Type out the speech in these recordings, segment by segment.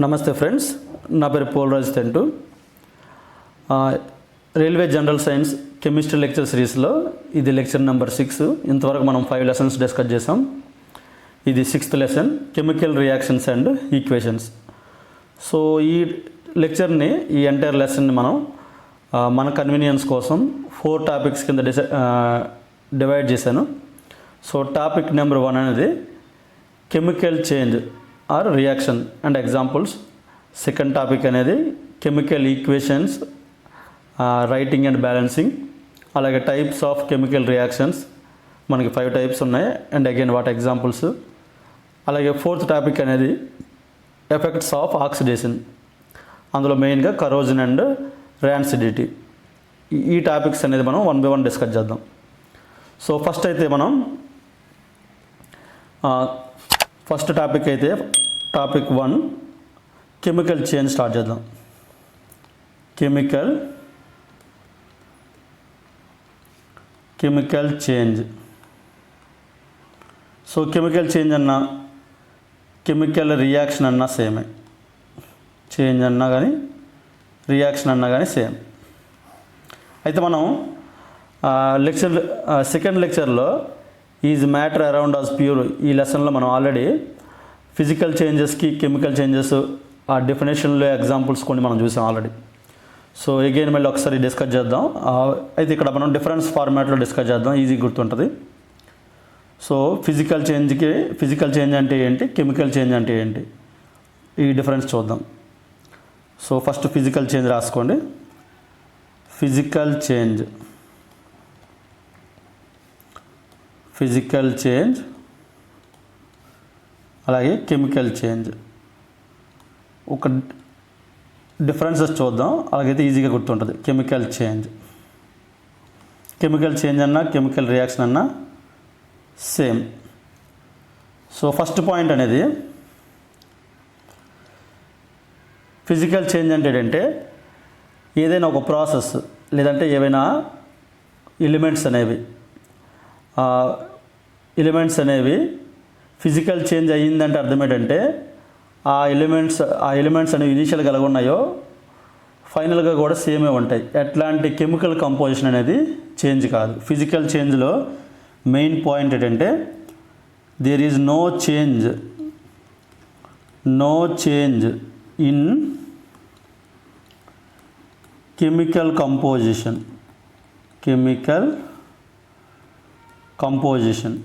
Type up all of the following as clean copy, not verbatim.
నమస్తే ఫ్రెండ్స్, నా పేరు పోలరాజ్ తెంటు. Railway general science chemistry lecture సిరీస్లో ఇది లెక్చర్ నెంబర్ 6. ఇంతవరకు మనం 5 లెసన్స్ డిస్కస్ చేసాం. ఇది 6th lesson, chemical reactions and equations. So ఈ లెక్చర్ని, ఈ ఎంటైర్ లెసన్ని మనం మన కన్వీనియన్స్ కోసం 4 టాపిక్స్ కింద డివైడ్ చేశాను. సో టాపిక్ నెంబర్ 1 అనేది chemical change or reaction and examples. Second topic అనేది chemical equations, writing and balancing. అలాగే టైప్స్ ఆఫ్ కెమికల్ రియాక్షన్స్, మనకి 5 టైప్స్ ఉన్నాయి, అండ్ అగైన్ వాటి ఎగ్జాంపుల్స్. అలాగే 4th టాపిక్ అనేది ఎఫెక్ట్స్ ఆఫ్ ఆక్సిడేషన్, అందులో మెయిన్గా కరోజన్ అండ్ ర్యాన్సిడిటీ. ఈ టాపిక్స్ అనేది మనం 1 by 1 డిస్కస్ చేద్దాం. సో ఫస్ట్ అయితే మనం ఫస్ట్ టాపిక్ అయితే టాపిక్ 1 కెమికల్ చేంజ్ స్టార్ట్ చేద్దాం. Chemical change. So chemical change అన్నా, కెమికల్ రియాక్షన్ అన్నా సేమే. చేంజ్ అన్నా కానీ, రియాక్షన్ అన్నా కానీ సేమ్. అయితే మనం సెకండ్ లెక్చర్లో is matter around us pure, ఈ లెసన్లో మనం ఆల్రెడీ ఫిజికల్ చేంజెస్కి కెమికల్ చేంజెస్ ఆ డెఫినేషన్లో ఎగ్జాంపుల్స్ కొన్ని మనం చూసాం ఆల్రెడీ. సో అగైన్ మళ్ళీ ఒకసారి డిస్కస్ చేద్దాం. అయితే ఇక్కడ మనం డిఫరెన్స్ ఫార్మాట్లో డిస్కస్ చేద్దాం, ఈజీ గుర్తుంటుంది. సో ఫిజికల్ చేంజ్ అంటే ఏంటి, కెమికల్ చేంజ్ అంటే ఏంటి, ఈ డిఫరెన్స్ చూద్దాం. సో ఫస్ట్ ఫిజికల్ చేంజ్ రాసుకోండి. ఫిజికల్ చేంజ్ అలాగే కెమికల్ చేంజ్. ఒక డిఫరెన్సెస్ చూద్దాం, అలాగైతే ఈజీగా గుర్తుంటుంది. కెమికల్ చేంజ్ అన్నా, కెమికల్ రియాక్షన్ అన్నా సేమ్. సో ఫస్ట్ పాయింట్ అనేది ఫిజికల్ చేంజ్ అంటే ఏంటంటే, ఏదైనా ఒక ప్రాసెస్ లేదంటే ఏవైనా ఎలిమెంట్స్ అనేవి ఫిజికల్ చేంజ్ అయ్యిందంటే అర్థం ఏంటంటే, ఆ ఎలిమెంట్స్ అనేవి ఇనీషియల్గా ఎలా ఉన్నాయో ఫైనల్గా కూడా సేమే ఉంటాయి. ఎట్లాంటి కెమికల్ కంపోజిషన్ అనేది చేంజ్ కాదు. ఫిజికల్ చేంజ్లో మెయిన్ పాయింట్ ఏంటంటే, there is no change in chemical composition.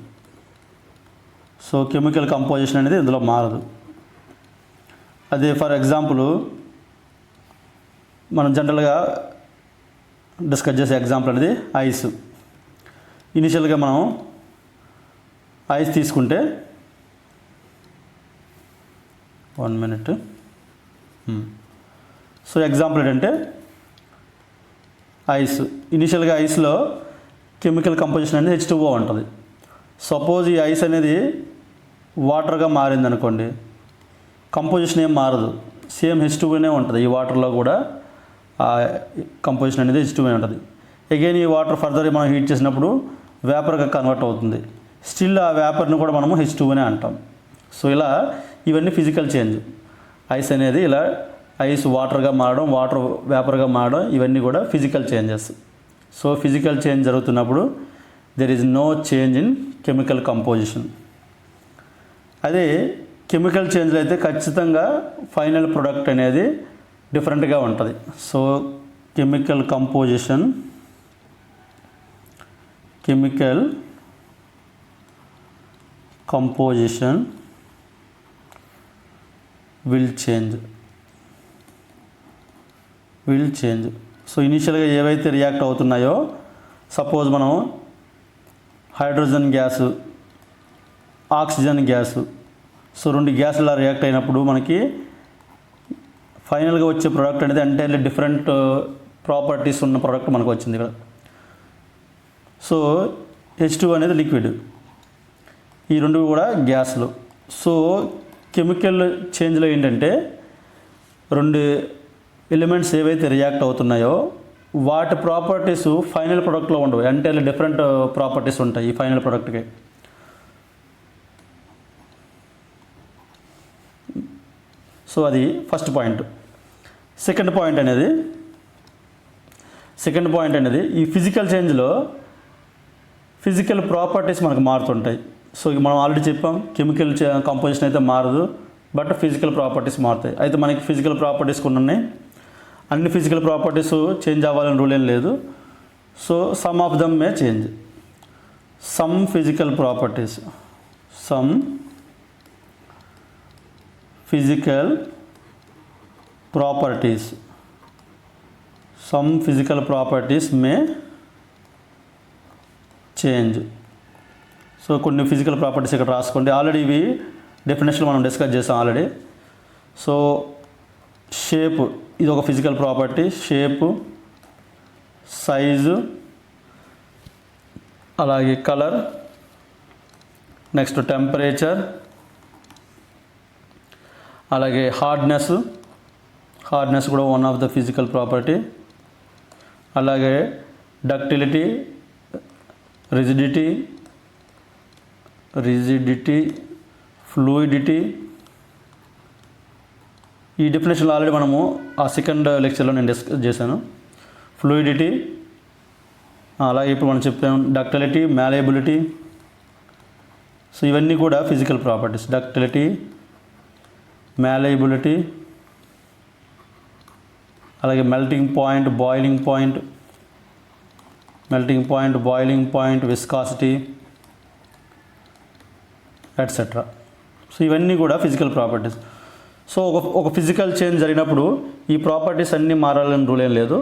So chemical composition అనేది ఇందులో మారదు. అదే ఫర్ ఎగ్జాంపుల్ మనం జనరల్గా డిస్కస్ చేసే ఎగ్జాంపుల్ అనేది ఐస్. ఇనిషియల్గా మనం ఐస్ తీసుకుంటే 1 minute. సో ఎగ్జాంపుల్ ఏంటంటే ఐస్. ఇనిషియల్గా ఐస్లో కెమికల్ కంపోజిషన్ అనేది H2O ఉంటుంది. సపోజ్ ఈ ఐస్ అనేది వాటర్గా మారింది అనుకోండి, కంపోజిషన్ ఏం మారదు, సేమ్ H2Oనే ఉంటుంది. ఈ వాటర్లో కూడా ఆ కంపోజిషన్ అనేది H2O ఉంటుంది. అగైన్ ఈ వాటర్ ఫర్దర్ మనం హీట్ చేసినప్పుడు వేపర్గా కన్వర్ట్ అవుతుంది. స్టిల్ ఆ వేపర్ని కూడా మనము H2Oనే అంటాం. సో ఇలా ఇవన్నీ ఫిజికల్ చేంజ్. ఐస్ అనేది ఇలా ఐస్ వాటర్గా మారడం, వాటర్ వేపర్గా మారడం, ఇవన్నీ కూడా physical changes. So physical change జరుగుతున్నప్పుడు there is no change in chemical composition. అదే కెమికల్ చేంజ్లో అయితే ఖచ్చితంగా ఫైనల్ ప్రొడక్ట్ అనేది డిఫరెంట్గా ఉంటుంది. So chemical composition will change. So ఇనీషియల్గా ఏవైతే రియాక్ట్ అవుతున్నాయో, సపోజ్ మనం hydrogen gas, oxygen gas, so 2 గ్యాసులా రియాక్ట్ అయినప్పుడు మనకి ఫైనల్గా వచ్చే ప్రోడక్ట్ అనేది ఎంటైర్లీ డిఫరెంట్ ప్రాపర్టీస్ ఉన్న ప్రోడక్ట్ మనకు వచ్చింది ఇక్కడ. సో H2 అనేది లిక్విడ్, ఈ 2 కూడా గ్యాసులు. సో కెమికల్ చేంజ్లో ఏంటంటే, 2 ఎలిమెంట్స్ ఏవైతే రియాక్ట్ అవుతున్నాయో వాటి ప్రాపర్టీస్ ఫైనల్ ప్రోడక్ట్లో ఉండవు, ఎంటైర్లీ డిఫరెంట్ ప్రాపర్టీస్ ఉంటాయి ఈ ఫైనల్ ప్రోడక్ట్కి. సో సో అది ఫస్ట్ పాయింట్. సెకండ్ పాయింట్ అనేది ఈ ఫిజికల్ చేంజ్లో ఫిజికల్ ప్రాపర్టీస్ మనకు మారుతుంటాయి. సో ఇక మనం ఆల్రెడీ చెప్పాం, కెమికల్ కంపోజిషన్ అయితే మారదు, బట్ ఫిజికల్ ప్రాపర్టీస్ మారుతాయి. అయితే మనకి ఫిజికల్ ప్రాపర్టీస్ కొన్ని ఉన్నాయి. అన్ని ఫిజికల్ ప్రాపర్టీస్ చేంజ్ అవ్వాలని రూల్ ఏం లేదు. So some of them May change. Some physical properties May change. So కొన్ని ఫిజికల్ ప్రాపర్టీస్ ఇక్కడ రాసుకోండి. ఆల్రెడీ ఇవి డెఫినేషన్ మనం డిస్కస్ చేసాం ఆల్రెడీ. సో షేప్ ఇది ఒక ఫిజికల్ ప్రాపర్టీ. షేపు, సైజు, అలాగే కలర్, నెక్స్ట్ టెంపరేచర్, అలాగే హార్డ్నెస్ కూడా one of the physical property. అలాగే డక్టిలిటీ, రిజిడిటీ, ఫ్లూయిడిటీ. ఈ డెఫినేషన్లో ఆల్రెడీ మనము ఆ సెకండ్ లెక్చర్లో నేను డిస్కస్ చేశాను. ఫ్లూయిడిటీ, అలాగే ఇప్పుడు మనం చెప్తాం డక్టిలిటీ, మ్యాలయబిలిటీ. సో ఇవన్నీ కూడా ఫిజికల్ ప్రాపర్టీస్. డక్టిలిటీ, మ్యాలయబిలిటీ, అలాగే melting point, boiling point, viscosity, etcetera. So ఇవన్నీ కూడా ఫిజికల్ ప్రాపర్టీస్. సో ఒక ఫిజికల్ చేంజ్ జరిగినప్పుడు ఈ ప్రాపర్టీస్ అన్నీ మారాలని రూల్ ఏం లేదు,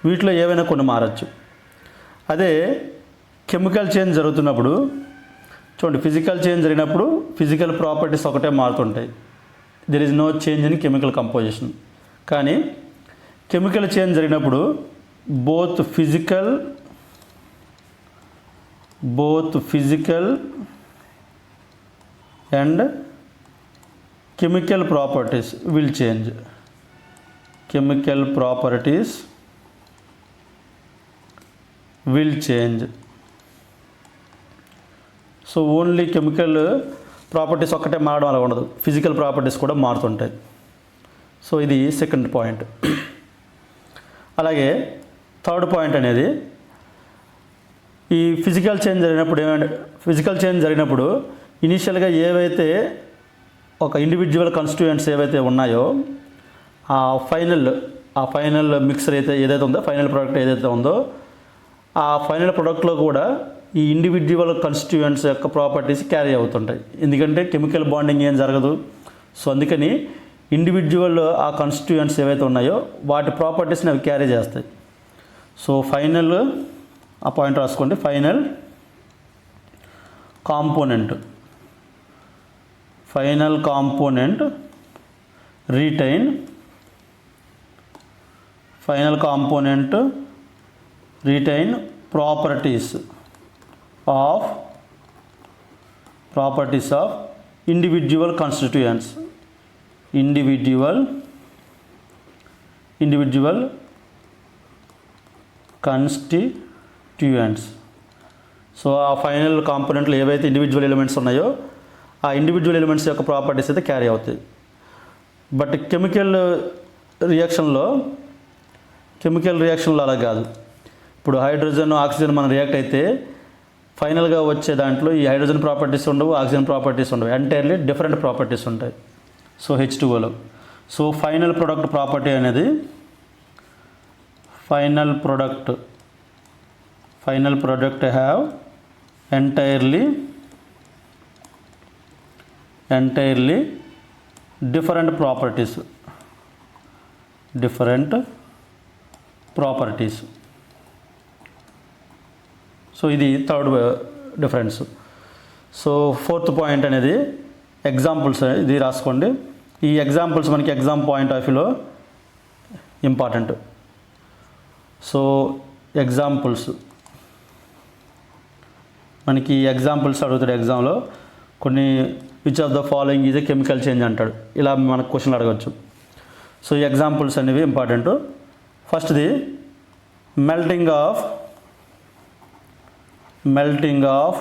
వీటిలో ఏవైనా కొన్ని మారచ్చు. అదే కెమికల్ చేంజ్ జరుగుతున్నప్పుడు చూడండి, ఫిజికల్ చేంజ్ జరిగినప్పుడు ఫిజికల్ ప్రాపర్టీస్ ఒకటే మారుతుంటాయి. There is no change in chemical composition. కానీ కెమికల్ చేంజ్ జరిగినప్పుడు both physical and chemical properties will change. So only chemical properties ఒక్కటే మారడం అలా ఉండదు, ఫిజికల్ ప్రాపర్టీస్ కూడా మారుతుంటాయి. సో ఇది సెకండ్ పాయింట్. అలాగే థర్డ్ పాయింట్ అనేది ఈ ఫిజికల్ చేంజ్ జరిగినప్పుడు ఇనీషియల్గా ఏవైతే ఒక ఇండివిజువల్ కాన్స్టిట్యూయెంట్స్ ఏవైతే ఉన్నాయో ఆ ఫైనల్ మిక్సర్ ఏదైతే ఉందో, ఫైనల్ ప్రోడక్ట్ ఏదైతే ఉందో, ఆ ఫైనల్ ప్రోడక్ట్లో కూడా ఈ ఇండివిజువల్ కాన్స్టిట్యూయెంట్స్ యొక్క ప్రాపర్టీస్ క్యారీ అవుతుంటాయి. ఎందుకంటే కెమికల్ బాండింగ్ ఏం జరగదు. సో అందుకని ఇండివిజువల్ ఆ కాన్స్టిట్యూయెంట్స్ ఏవైతే ఉన్నాయో వాటి ప్రాపర్టీస్ని అవి క్యారీ చేస్తాయి. సో ఫైనల్ ఆ పాయింట్ రాసుకోండి. Final component retain properties of individual constituents. So ఆ ఫైనల్ కాంపోనెంట్లు ఏవైతే ఇండివిజువల్ ఎలిమెంట్స్ ఉన్నాయో ఆ ఇండివిజువల్ ఎలిమెంట్స్ యొక్క ప్రాపర్టీస్ అయితే క్యారీ అవుతాయి. బట్ కెమికల్ రియాక్షన్లో అలా కాదు. ఇప్పుడు హైడ్రోజన్, ఆక్సిజన్ మనం రియాక్ట్ అయితే ఫైనల్గా వచ్చే దాంట్లో ఈ హైడ్రోజన్ ప్రాపర్టీస్ ఉండవు, ఆక్సిజన్ ప్రాపర్టీస్ ఉండవు, ఎంటైర్లీ డిఫరెంట్ ప్రాపర్టీస్ ఉంటాయి. సో H2Oలో సో ఫైనల్ ప్రొడక్ట్ ప్రాపర్టీ అనేది final product have entirely different properties. So ఇది third difference. So fourth point అనేది ఎగ్జాంపుల్స్. ఇది రాసుకోండి. ఈ ఎగ్జాంపుల్స్ మనకి ఎగ్జామ్ పాయింట్ ఆఫ్ వ్యూలో ఇంపార్టెంట్. సో ఎగ్జాంపుల్స్ మనకి అడుగుతాడు ఎగ్జామ్లో. కొన్ని which of the following is a chemical change అంటాడు. ఇలా మనకు క్వశ్చన్లు అడగచ్చు. సో ఈ ఎగ్జాంపుల్స్ అనేవి ఇంపార్టెంట్. ఫస్ట్ది మెల్టింగ్ ఆఫ్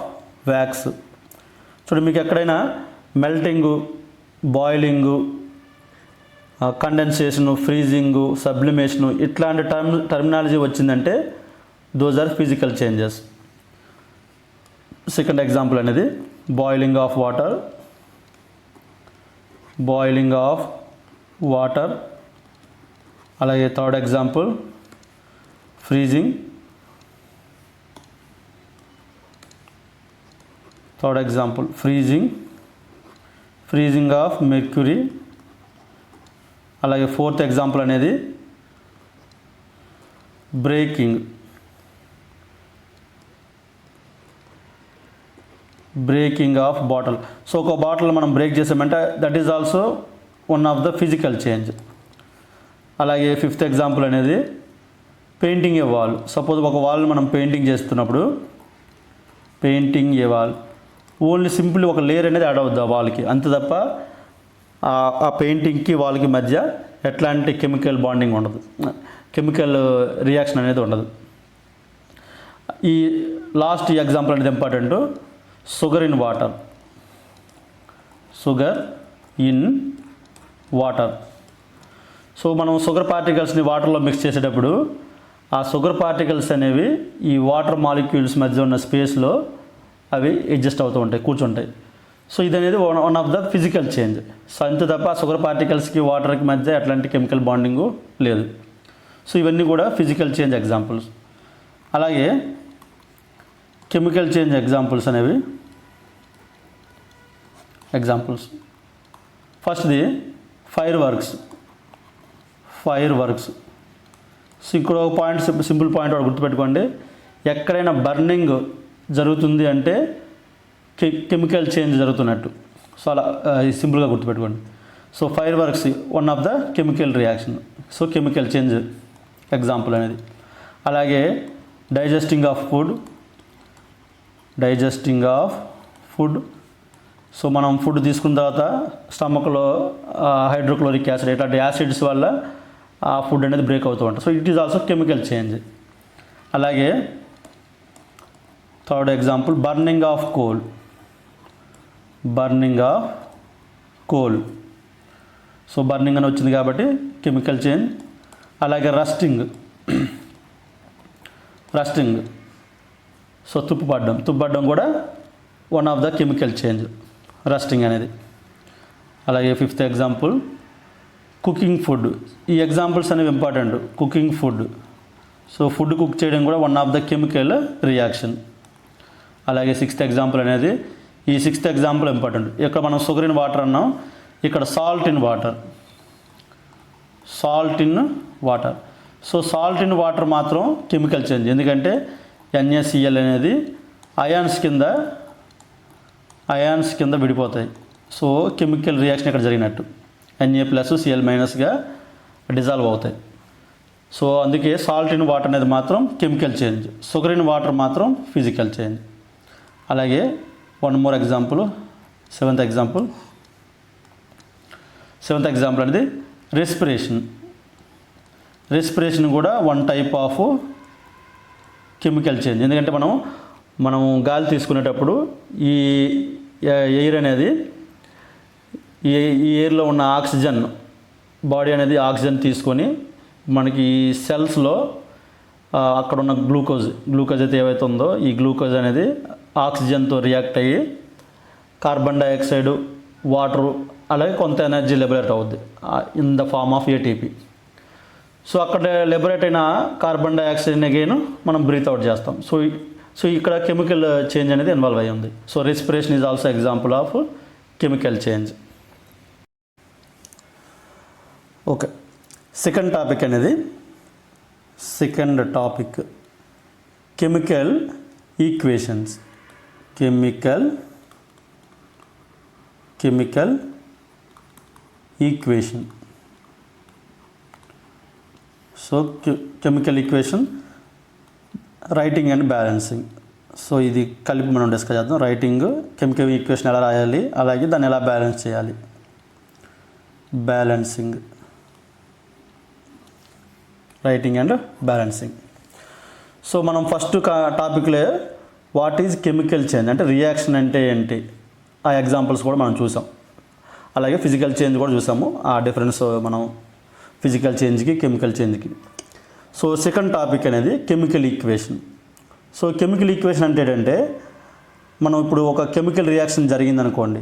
వ్యాక్స్. చూడండి, మీకు ఎక్కడైనా మెల్టింగు, బాయిలింగు కండెన్సేషను, ఫ్రీజింగు, సబ్లిమేషను ఇట్లాంటి టర్మినాలజీ వచ్చిందంటే those are physical changes. Second example అనేది boiling of water, boiling of water. అలాగే third example freezing, third example freezing of mercury. అలాగే ఫోర్త్ ఎగ్జాంపుల్ అనేది బ్రేకింగ్ ఆఫ్ బాటిల్. సో ఒక బాటిల్ మనం బ్రేక్ చేసామంటే that is also one of the physical change. అలాగే fifth example అనేది painting a wall. Suppose ఒక wall మనం painting చేస్తున్నప్పుడు painting a wall only simple ఒక లేయర్ అనేది యాడ్ అవుద్ది ఆ వాల్కి, అంతే తప్ప ఆ పెయింటింగ్కి వాల్కి మధ్య ఎట్లాంటి కెమికల్ బాండింగ్ ఉండదు, కెమికల్ రియాక్షన్ అనేది ఉండదు. ఈ లాస్ట్ ఎగ్జాంపుల్ అనేది important, sugar in water. So మనం షుగర్ పార్టికల్స్ని వాటర్లో మిక్స్ చేసేటప్పుడు ఆ షుగర్ పార్టికల్స్ అనేవి ఈ వాటర్ మాలిక్యూల్స్ మధ్య ఉన్న స్పేస్లో అవి అడ్జస్ట్ అవుతూ ఉంటాయి, కూర్చుంటాయి. సో ఇది అనేది one of the physical change. So అంతే తప్ప షుగర్ పార్టికల్స్కి వాటర్కి మధ్య ఎట్లాంటి కెమికల్ బాండింగు లేదు. సో ఇవన్నీ కూడా ఫిజికల్ చేంజ్ ఎగ్జాంపుల్స్. అలాగే కెమికల్ చేంజ్ ఎగ్జాంపుల్స్ అనేవి ఫస్ట్ది ఫైర్ వర్క్స్. సో ఇక్కడ ఒక పాయింట్, సింపుల్ పాయింట్ ఒకటి గుర్తుపెట్టుకోండి, ఎక్కడైనా బర్నింగ్ జరుగుతుంది అంటే కెమికల్ చేంజ్ జరుగుతున్నట్టు. సో అలా సింపుల్గా గుర్తుపెట్టుకోండి. So fire works one of the chemical reaction, so chemical change example అనేది. అలాగే డైజెస్టింగ్ ఆఫ్ ఫుడ్. సో మనం ఫుడ్ తీసుకున్న తర్వాత స్టమక్లో హైడ్రోక్లోరిక్ యాసిడ్ ఇట్లాంటి యాసిడ్స్ వల్ల ఆ ఫుడ్ అనేది బ్రేక్ అవుతూ ఉంటుంది. So it is also chemical change. అలాగే third example burning of coal. So burning అని వచ్చింది కాబట్టి కెమికల్ చేంజ్. అలాగే రస్టింగ్. సో తుప్పపడడం కూడా one of the chemical change, rusting అనేది. అలాగే ఫిఫ్త్ ఎగ్జాంపుల్ కుకింగ్ ఫుడ్. ఈ ఎగ్జాంపుల్స్ అనేవి important. Cooking food, so food cook చేయడం కూడా one of the chemical reaction. అలాగే సిక్స్త్ ఎగ్జాంపుల్ అనేది, ఈ సిక్స్త్ ఎగ్జాంపుల్ ఇంపార్టెంట్. ఇక్కడ మనం షుగర్ ఇన్ వాటర్ అన్నాం, ఇక్కడ salt in water. So salt in water మాత్రం కెమికల్ చేంజ్, ఎందుకంటే NaCl అనేది అయాన్స్ కింద విడిపోతాయి. సో కెమికల్ రియాక్షన్ ఇక్కడ జరిగినట్టు Na+Cl- డిజాల్వ్ అవుతాయి. సో అందుకే సాల్ట్ ఇన్ వాటర్ అనేది మాత్రం chemical change, sugar in water మాత్రం ఫిజికల్ చేంజ్. అలాగే one more example, seventh example అనేది రెస్పిరేషన్ కూడా one type of chemical change. ఎందుకంటే మనం గాలి తీసుకునేటప్పుడు ఈ ఎయిర్ అనేది ఈ ఎయిర్లో ఉన్న ఆక్సిజన్, బాడీ అనేది ఆక్సిజన్ తీసుకొని మనకి ఈ సెల్స్లో అక్కడ ఉన్న గ్లూకోజ్ అయితే ఏవైతే ఉందో ఈ గ్లూకోజ్ అనేది ఆక్సిజన్తో రియాక్ట్ అయ్యి కార్బన్ డైఆక్సైడ్, వాటరు, అలాగే కొంత ఎనర్జీ లిబరేట్ అవుద్ది in the form of ATP. So అక్కడ లిబరేట్ అయిన కార్బన్ డైఆక్సైడ్ అగైన్ మనం బ్రీత్ అవుట్ చేస్తాం. సో ఇక్కడ కెమికల్ చేంజ్ అనేది ఇన్వాల్వ్ అయ్యి ఉంది. So respiration is also example of chemical change. Okay, second topic chemical equations. Chemical equation. So chemical equation, writing and balancing. So ఇది కలిపి మనం discuss చేద్దాం. రైటింగ్, కెమికల్ ఈక్వేషన్ ఎలా రాయాలి, అలాగే దాన్ని ఎలా బ్యాలెన్స్ చేయాలి. Balancing, writing and balancing. So మనం ఫస్ట్ టాపిక్లో వాట్ ఈజ్ కెమికల్ చేంజ్ అంటే రియాక్షన్ అంటే ఏంటి, ఆ ఎగ్జాంపుల్స్ కూడా మనం చూసాం. అలాగే ఫిజికల్ చేంజ్ కూడా చూసాము, ఆ డిఫరెన్స్ మనం ఫిజికల్ చేంజ్కి కెమికల్ చేంజ్కి. సో సెకండ్ టాపిక్ అనేది chemical equation. So chemical equation అంటే ఏంటంటే, మనం ఇప్పుడు ఒక కెమికల్ రియాక్షన్ జరిగిందనుకోండి,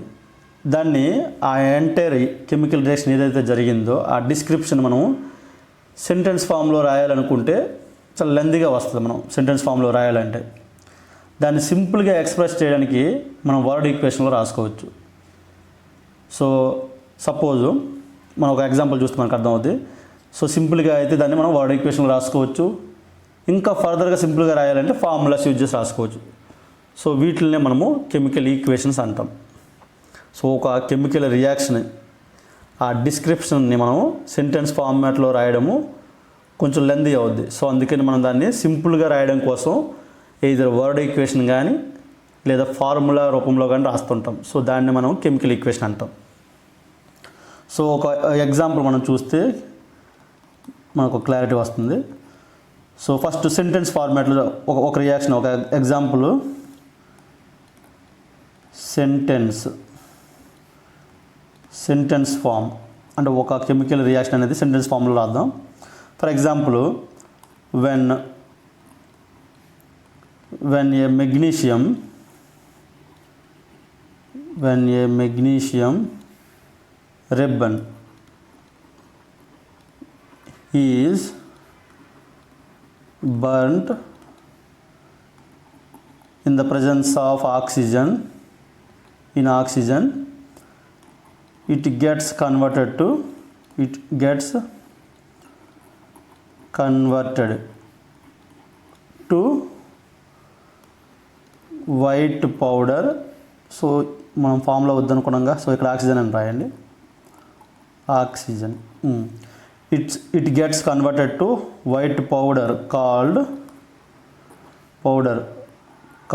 దాన్ని ఆ ఎంటైర్ కెమికల్ రియాక్షన్ ఏదైతే జరిగిందో ఆ డిస్క్రిప్షన్ మనం సెంటెన్స్ ఫామ్లో రాయాలనుకుంటే చాలా లెందీగా వస్తుంది. మనం సెంటెన్స్ ఫామ్లో రాయాలంటే దాన్ని సింపుల్గా ఎక్స్ప్రెస్ చేయడానికి మనం వర్డ్ ఈక్వేషన్లో రాసుకోవచ్చు. సో సపోజ్ మనం ఒక ఎగ్జాంపుల్ చూస్తే మనకు అర్థమవుతుంది. సో సింపుల్గా అయితే దాన్ని మనం వర్డ్ ఈక్వేషన్లో రాసుకోవచ్చు. ఇంకా ఫర్దర్గా సింపుల్గా రాయాలంటే ఫార్ములాస్ యూజ్ చేసి రాసుకోవచ్చు. సో వీటిల్నే మనము కెమికల్ ఈక్వేషన్స్ అంటాం. సో ఒక కెమికల్ రియాక్షన్ ఆ డిస్క్రిప్షన్ని మనం సెంటెన్స్ ఫార్మాట్లో రాయడము కొంచెం లెందీ అవుద్ది. సో అందుకని మనం దాన్ని సింపుల్గా రాయడం కోసం ఏదైనా వర్డ్ ఈక్వేషన్ కానీ లేదా ఫార్ములా రూపంలో కానీ రాస్తుంటాం. సో దాన్ని మనం కెమికల్ ఈక్వేషన్ అంటాం. సో ఒక ఎగ్జాంపుల్ మనం చూస్తే మనకు క్లారిటీ వస్తుంది. సో ఫస్ట్ సెంటెన్స్ ఫార్మాట్లో ఒక రియాక్షన్, ఒక ఎగ్జాంపుల్ సెంటెన్స్ ఫామ్ అంటే ఒక కెమికల్ రియాక్షన్ అనేది సెంటెన్స్ ఫామ్లో రాద్దాం. For example when a magnesium ribbon is burnt in the presence of oxygen, it gets converted to white powder. So మనం ఫామ్లో వద్దనుకున్నాగా, సో ఇక్కడ ఆక్సిజన్ అని రాయండి. Oxygen it gets converted to white powder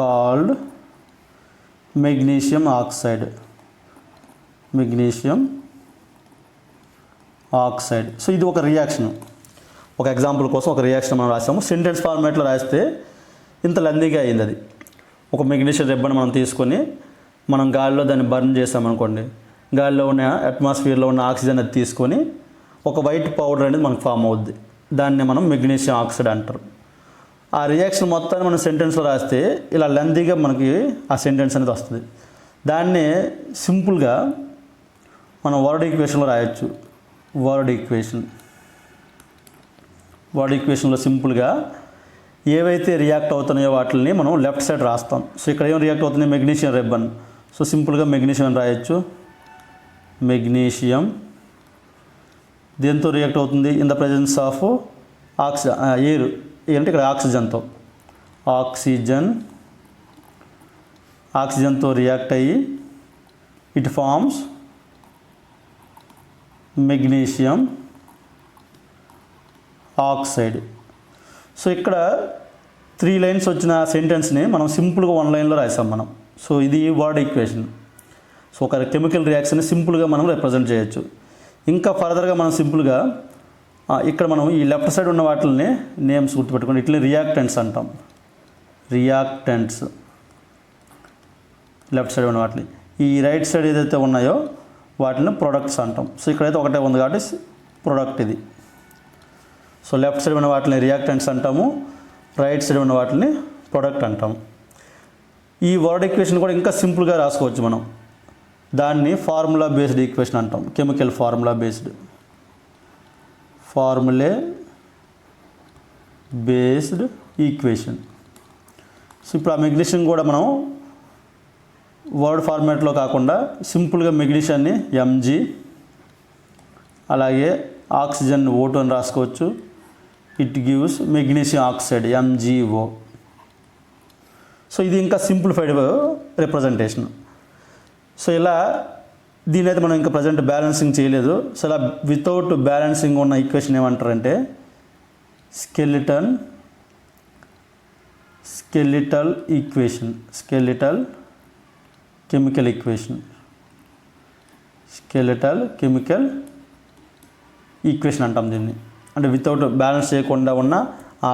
called magnesium oxide. So ఇది ఒక reaction, ఒక example కోసం ఒక రియాక్షన్ మనం రాసాము. సెంటెన్స్ ఫార్మాట్లో రాస్తే ఇంత లెందీగా అయింది. అది ఒక మెగ్నీషియం రిబ్బన్ మనం తీసుకొని మనం గాలిలో దాన్ని బర్న్ చేసామనుకోండి, గాలిలో ఉన్న అట్మాస్ఫియర్లో ఉన్న ఆక్సిజన్ అది తీసుకొని ఒక వైట్ పౌడర్ అనేది మనకు ఫామ్ అవుద్ది. దాన్ని మనం మెగ్నీషియం ఆక్సైడ్ అంటారు. ఆ రియాక్షన్ మొత్తాన్ని మనం సెంటెన్స్లో రాస్తే ఇలా లెందీగా మనకి ఆ సెంటెన్స్ అనేది వస్తుంది. దాన్ని సింపుల్గా మనం వర్డ్ ఈక్వేషన్లో రాయొచ్చు. వర్డ్ ఈక్వేషన్లో సింపుల్గా ఏవైతే రియాక్ట్ అవుతున్నాయో వాటిని మనం లెఫ్ట్ సైడ్ రాస్తాం. సో ఇక్కడ ఏం రియాక్ట్ అవుతుంది? Magnesium ribbon. సో సింపుల్గా మెగ్నీషియం అని రాయొచ్చు. మెగ్నీషియం దేంతో రియాక్ట్ అవుతుంది? In the presence of air అంటే ఇక్కడ ఆక్సిజన్తో రియాక్ట్ అయ్యి it forms magnesium oxide. So ఇక్కడ 3 లైన్స్ వచ్చిన సెంటెన్స్ని మనం సింపుల్గా 1 లైన్లో రాసాం మనం. సో ఇది వర్డ్ ఈక్వేషన్. సో ఒక కెమికల్ రియాక్షన్ని సింపుల్గా మనం రిప్రజెంట్ చేయొచ్చు. ఇంకా ఫర్దర్గా మనం సింపుల్గా ఇక్కడ మనం ఈ లెఫ్ట్ సైడ్ ఉన్న వాటిని నేమ్స్ గుర్తుపెట్టుకోండి. ఇట్లా రియాక్టెంట్స్ అంటాం. లెఫ్ట్ సైడ్ ఉన్న వాటిని, ఈ రైట్ సైడ్ ఏదైతే ఉన్నాయో వాటిని ప్రొడక్ట్స్ అంటాం. సో ఇక్కడైతే ఒకటే ఉంది కాబట్టి ప్రొడక్ట్ ఇది. సో లెఫ్ట్ సైడ్ ఉన్న వాటిని రియాక్టెంట్స్ అంటాము, రైట్ సైడ్ ఉన్న వాటిని ప్రొడక్ట్ అంటాము. ఈ వర్డ్ ఈక్వేషన్ కూడా ఇంకా సింపుల్గా రాసుకోవచ్చు మనం. దాన్ని ఫార్ములా బేస్డ్ ఈక్వేషన్ అంటాం. Chemical formula based equation. So ఇప్పుడు ఆ మెగ్నీషియం కూడా మనం వర్డ్ ఫార్మాట్లో కాకుండా సింపుల్గా మెగ్నీషియాన్ని Mg, అలాగే ఆక్సిజన్ O2 అని రాసుకోవచ్చు. It gives magnesium oxide MgO. So ఇది ఇంకా సింప్లిఫైడ్ రిప్రజెంటేషన్. సో ఇలా దీని అయితే మనం ఇంకా ప్రజెంట్ బ్యాలెన్సింగ్ చేయలేదు. సో ఇలా వితౌట్ బ్యాలెన్సింగ్ ఉన్న ఈక్వేషన్ ఏమంటారంటే స్కెలిటల్ ఈక్వేషన్, కెమికల్ ఈక్వేషన్ అంటాం దీన్ని. అంటే వితౌట్ బ్యాలెన్స్ చేయకుండా ఉన్న ఆ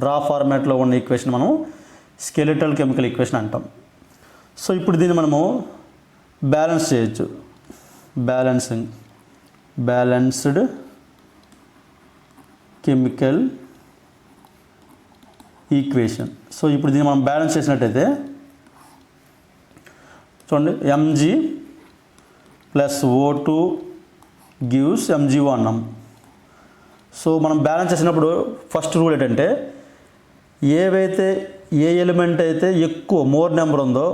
రా ఫార్మాట్లో ఉన్న ఈక్వేషన్ మనం స్కెలిటల్ కెమికల్ ఈక్వేషన్ అంటాం. సో ఇప్పుడు దీన్ని మనము బ్యాలెన్స్ చేయొచ్చు. Balanced chemical equation. సో ఇప్పుడు దీన్ని మనం బ్యాలెన్స్ చేసినట్టయితే చూడండి, Mg plus O2 gives MgO అన్నాం. సో మనం బ్యాలెన్స్ చేసినప్పుడు ఫస్ట్ రూల్ ఏంటంటే ఏ ఎలిమెంట్ అయితే ఎక్కువ మోర్ నెంబర్ ఉందో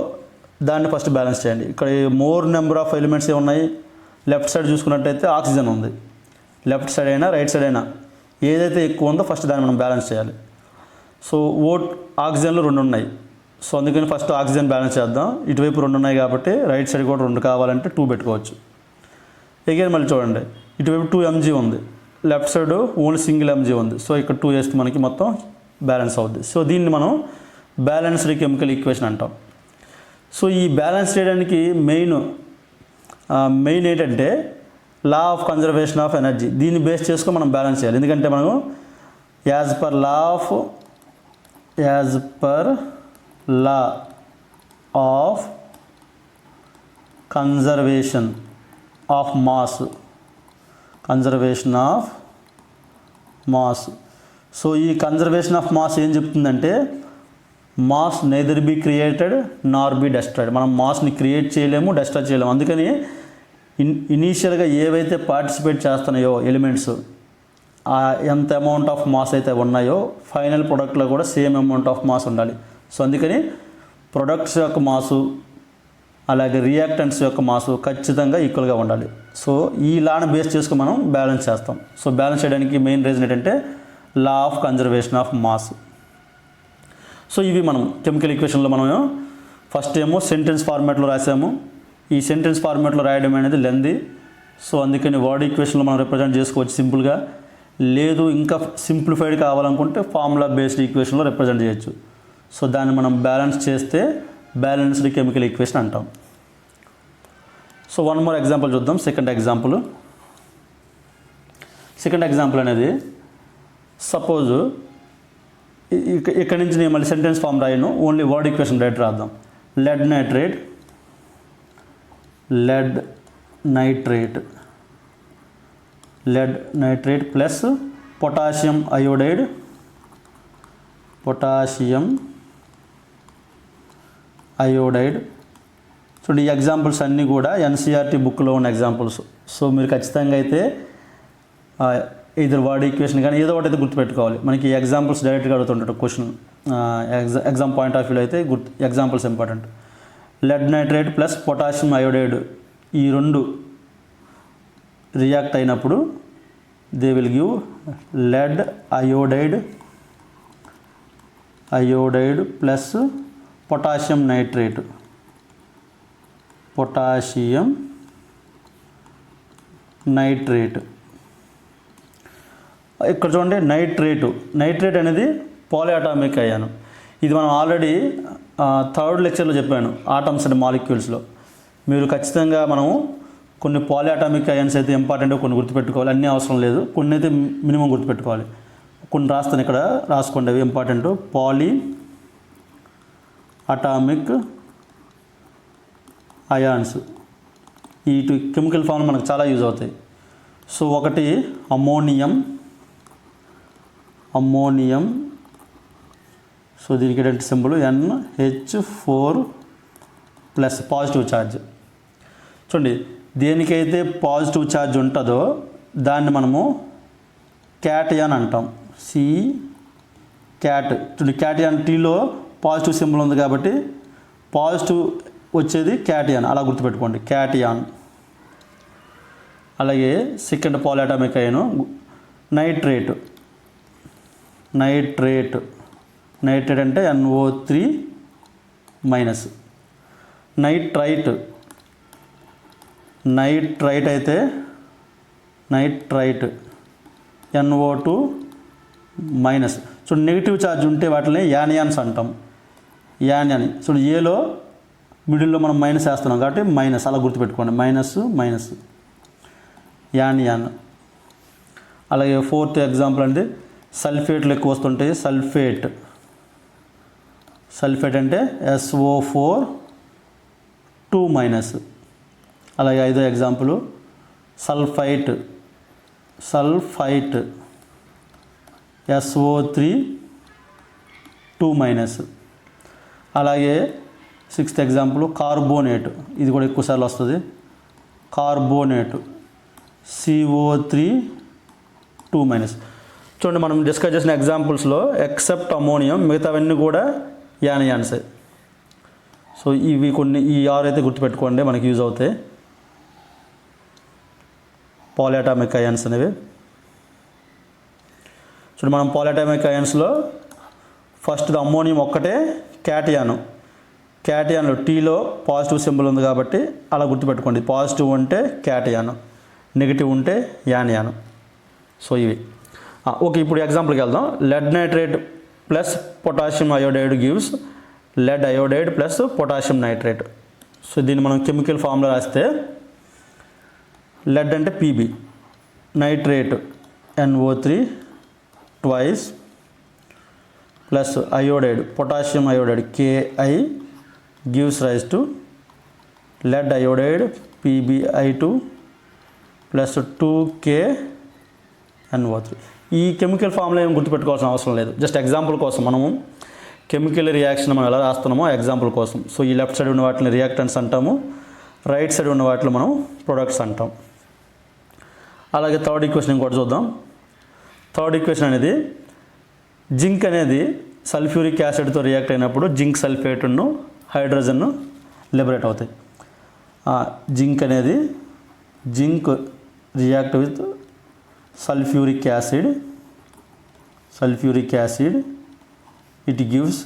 దాన్ని ఫస్ట్ బ్యాలెన్స్ చేయండి. ఇక్కడ మోర్ నెంబర్ ఆఫ్ ఎలిమెంట్స్ ఏమున్నాయి, లెఫ్ట్ సైడ్ చూసుకున్నట్టయితే ఆక్సిజన్ ఉంది. లెఫ్ట్ సైడ్ అయినా రైట్ సైడ్ అయినా ఏదైతే ఎక్కువ ఉందో ఫస్ట్ దాన్ని మనం బ్యాలెన్స్ చేయాలి. సో ఆక్సిజన్లు 2 ఉన్నాయి. సో అందుకని ఫస్ట్ ఆక్సిజన్ బ్యాలెన్స్ చేద్దాం. ఇటువైపు 2 ఉన్నాయి కాబట్టి రైట్ సైడ్ కూడా 2 కావాలంటే 2 పెట్టుకోవచ్చు. అగైన్ మళ్ళీ చూడండి, ఇటువైపు 2 mg ఉంది, left side only single mg ఉంది. సో ఇక్కడ 2 వేస్తే మనకి మొత్తం బ్యాలెన్స్ అవుద్ది. సో దీన్ని మనం బ్యాలెన్స్డ్ కెమికల్ ఈక్వేషన్ అంటాం. సో ఈ బ్యాలెన్స్ చేయడానికి మెయిన్ ఏంటంటే law of conservation of energy. దీన్ని బేస్ చేసుకొని మనం బ్యాలెన్స్ చేయాలి. ఎందుకంటే మనం as per law of conservation of mass. So ఈ కన్జర్వేషన్ ఆఫ్ మాస్ ఏం చెప్తుందంటే mass neither be created Nar B destroyed. మనం మాస్ని క్రియేట్ చేయలేము, డెస్ట్రాయ్ చేయలేము. అందుకని ఇనీషియల్గా ఏవైతే పార్టిసిపేట్ చేస్తున్నాయో ఎలిమెంట్స్, ఎంత అమౌంట్ ఆఫ్ మాస్ అయితే ఉన్నాయో ఫైనల్ ప్రొడక్ట్లో కూడా సేమ్ అమౌంట్ ఆఫ్ మాస్ ఉండాలి. సో అందుకని ప్రొడక్ట్స్ యొక్క మాసు అలాగే రియాక్టెంట్స్ యొక్క మాసు ఖచ్చితంగా ఈక్వల్గా ఉండాలి. సో ఈ లాని బేస్ చేసుకుని మనం బ్యాలెన్స్ చేస్తాం. సో బ్యాలెన్స్ చేయడానికి మెయిన్ రీజన్ ఏంటంటే law of conservation of mass. So ఇవి మనం కెమికల్ ఈక్వేషన్లో మనం ఫస్ట్ ఏమో సెంటెన్స్ ఫార్మాట్లో రాసాము. ఈ సెంటెన్స్ ఫార్మాట్లో రాయడం అనేది లెంది. సో అందుకని వర్డ్ ఈక్వేషన్లో మనం రిప్రజెంట్ చేసుకోవచ్చు సింపుల్గా. లేదు ఇంకా సింప్లిఫైడ్ కావాలనుకుంటే ఫార్ములా బేస్డ్ ఈక్వేషన్లో రిప్రజెంట్ చేయొచ్చు. సో దాన్ని మనం బ్యాలెన్స్ చేస్తే బ్యాలెన్స్డ్ కెమికల్ ఈక్వేషన్ అంటాం. సో వన్ మోర్ ఎగ్జాంపుల్ చూద్దాం. సెకండ్ ఎగ్జాంపుల్ అనేది సపోజ్ ఇక్కడ నుంచి నేను మళ్ళీ సెంటెన్స్ ఫామ్ రాయను, ఓన్లీ వర్డ్ ఈక్వేషన్ డైరెక్ట్ రాద్దాం. Lead nitrate plus potassium iodide చూడండి, ఈ ఎగ్జాంపుల్స్ అన్నీ కూడా ఎన్సీఆర్టీ బుక్లో ఉన్న ఎగ్జాంపుల్స్. సో మీరు ఖచ్చితంగా అయితే ఇద్దరు వర్డ్ ఈక్వేషన్ కానీ ఏదో ఒకటి అయితే గుర్తుపెట్టుకోవాలి. మనకి ఎగ్జాంపుల్స్ డైరెక్ట్గా అడుగుతుంటాడు క్వశ్చన్, ఎగ్జామ్ పాయింట్ ఆఫ్ వ్యూలో అయితే examples important. Lead nitrate plus potassium iodide ఈ 2 రియాక్ట్ అయినప్పుడు they will give lead iodide plus potassium nitrate. ఇక్కడ చూడండి, నైట్రేట్ అనేది పాలిఅటామిక్ అయాను. ఇది మనం ఆల్రెడీ థర్డ్ లెక్చర్లో చెప్పాను, ఆటమ్స్ అండ్ మాలిక్యూల్స్లో. మీరు ఖచ్చితంగా మనము కొన్ని పాలిఅటామిక్ అయాన్స్ అయితే ఇంపార్టెంట్, కొన్ని గుర్తుపెట్టుకోవాలి. అన్నీ అవసరం లేదు, కొన్ని అయితే మినిమం గుర్తుపెట్టుకోవాలి. కొన్ని రాస్తాను, ఇక్కడ రాసుకోండి, అవి ఇంపార్టెంట్. పాలిఅటామిక్ అయాన్స్ ఈ కెమికల్ ఫామ్ మనకు చాలా యూజ్ అవుతాయి. సో ఒకటి అమ్మోనియం. సో దీనికి ఏంటంటే symbol NH4 plus positive charge. చూడండి, దేనికైతే పాజిటివ్ ఛార్జ్ ఉంటుందో దాన్ని మనము క్యాటయాన్ అంటాం. చూడండి, క్యాటయాన్ టీలో పాజిటివ్ సింబల్ ఉంది కాబట్టి పాజిటివ్ వచ్చేది క్యాటయాన్, అలా గుర్తుపెట్టుకోండి, క్యాటయాన్. అలాగే సెకండ్ పాలిఅటామిక్ అయాను నైట్రేట్ అంటే NO3 మైనస్. నైట్రైట్ అయితే NO2 minus. So negative charge ఉంటే వాటిని యానియాన్స్ అంటాం. సో ఏలో మిడిల్లో మనం మైనస్ వేస్తున్నాం కాబట్టి మైనస్, అలా గుర్తుపెట్టుకోండి, మైనస్ యానియాన్. అలాగే ఫోర్త్ ఎగ్జాంపుల్ అంటే సల్ఫేట్లు ఎక్కువ వస్తుంటాయి. సల్ఫేట్ అంటే SO4 2 మైనస్. అలాగే 5వ ఎగ్జాంపుల్ సల్ఫైట్ SO3 2-. అలాగే 6th ఎగ్జాంపుల్ కార్బోనేట్, ఇది కూడా ఎక్కువసార్లు వస్తుంది. Carbonate CO3 2-. చూడండి, మనం డిస్కస్ చేసిన ఎగ్జాంపుల్స్లో ఎక్సెప్ట్ అమోనియం మిగతావన్నీ కూడా యానియాన్సే. సో ఇవి కొన్ని ఈ 6 అయితే గుర్తుపెట్టుకోండి, మనకి యూజ్ అవుతాయి. పాలిఅటామిక్ అయాన్స్ అనేవి. చూడండి, మనం పాలిఅటామిక్ అయాన్స్లో ఫస్ట్ అమ్మోనియం ఒక్కటే క్యాటియాన్ టీలో పాజిటివ్ సింబల్ ఉంది కాబట్టి అలా గుర్తుపెట్టుకోండి. పాజిటివ్ ఉంటే క్యాటియాన్, నెగిటివ్ ఉంటే యానియాన్. సో ఇవి ఓకే. ఇప్పుడు ఎగ్జాంపుల్కి వెళ్దాం. Lead nitrate plus potassium iodide gives lead iodide plus potassium nitrate. So దీన్ని మనం కెమికల్ ఫామ్లో రాస్తే లెడ్ అంటే Pb, nitrate NO3 twice plus iodide potassium iodide Ki gives rise to lead iodide PbI2 plus 2KNO3. ఈ chemical ఫామ్లో ఏం గుర్తుపెట్టుకోవాల్సిన అవసరం లేదు. జస్ట్ ఎగ్జాంపుల్ కోసం మనము కెమికల్ రియాక్షన్ మనం ఎలా రాస్తున్నామో ఎగ్జాంపుల్ కోసం. సో ఈ లెఫ్ట్ సైడ్ ఉన్న వాటిని రియాక్టెంట్స్ అంటాము, రైట్ సైడ్ ఉన్న వాటిని మనం ప్రొడక్ట్స్ అంటాం. అలాగే థర్డ్ ఈక్వేషన్ ఇంకోటి చూద్దాం. థర్డ్ ఈక్వేషన్ అనేది జింక్ అనేది సల్ఫ్యూరిక్ యాసిడ్తో రియాక్ట్ అయినప్పుడు జింక్ సల్ఫేట్ను హైడ్రోజన్ను లిబరేట్ అవుతాయి. Zinc react with sulphuric acid it gives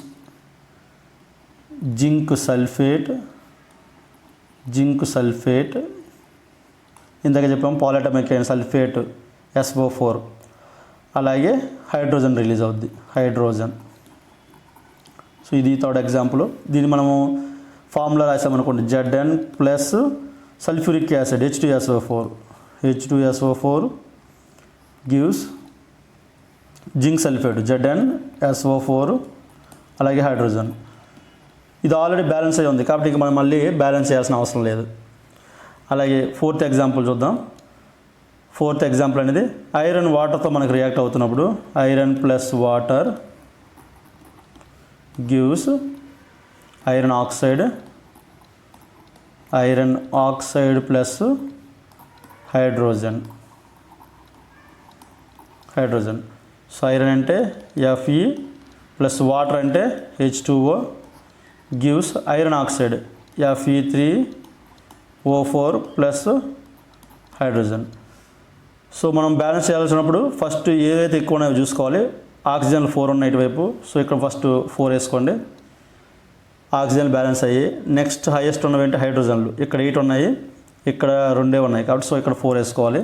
zinc sulphate ఇందాక చెప్పాము పాలిఅటామిక్ సల్ఫేట్ SO4. అలాగే హైడ్రోజన్ రిలీజ్ అవుద్ది, హైడ్రోజన్. సో ఇది థర్డ్ ఎగ్జాంపుల్. దీన్ని మనము ఫార్ములా రాసామనుకోండి, Zn plus sulphuric acid H2SO4 gives zinc sulphate ZnSO4 అలాగే హైడ్రోజన్. ఇది ఆల్రెడీ బ్యాలెన్స్ అయ్యి ఉంది కాబట్టి మనం మళ్ళీ బ్యాలెన్స్ చేయాల్సిన అవసరం లేదు. అలాగే ఫోర్త్ ఎగ్జాంపుల్ చూద్దాం. ఫోర్త్ ఎగ్జాంపుల్ అనేది ఐరన్ వాటర్తో మనకు రియాక్ట్ అవుతున్నప్పుడు iron plus water gives iron oxide plus hydrogen. So iron అంటే Fe ప్లస్ వాటర్ అంటే H2O gives iron oxide Fe3O4 plus hydrogen. So మనం బ్యాలెన్స్ చేయాల్సినప్పుడు ఫస్ట్ ఏదైతే ఎక్కువ ఉన్నాయో చూసుకోవాలి. ఆక్సిజన్లు 4 ఉన్నాయి ఇటువైపు, సో ఇక్కడ ఫస్ట్ 4 వేసుకోండి. ఆక్సిజన్ బ్యాలెన్స్ అయ్యి నెక్స్ట్ హైయెస్ట్ ఉన్నవి అంటే హైడ్రోజన్లు, ఇక్కడ 8 ఉన్నాయి, ఇక్కడ 2 ఉన్నాయి కాబట్టి సో ఇక్కడ 4 వేసుకోవాలి.